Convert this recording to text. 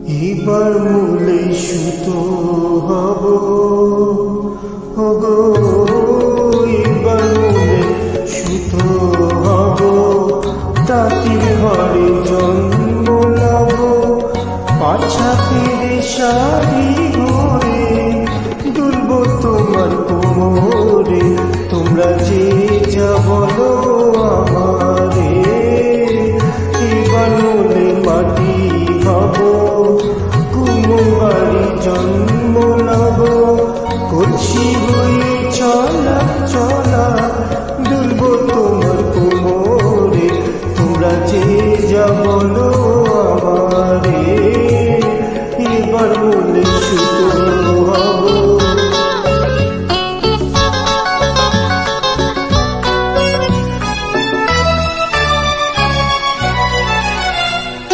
এবার মূলে সুতো হব ওগো, এবার মূলে সুতো হব, তাঁতি ঘরে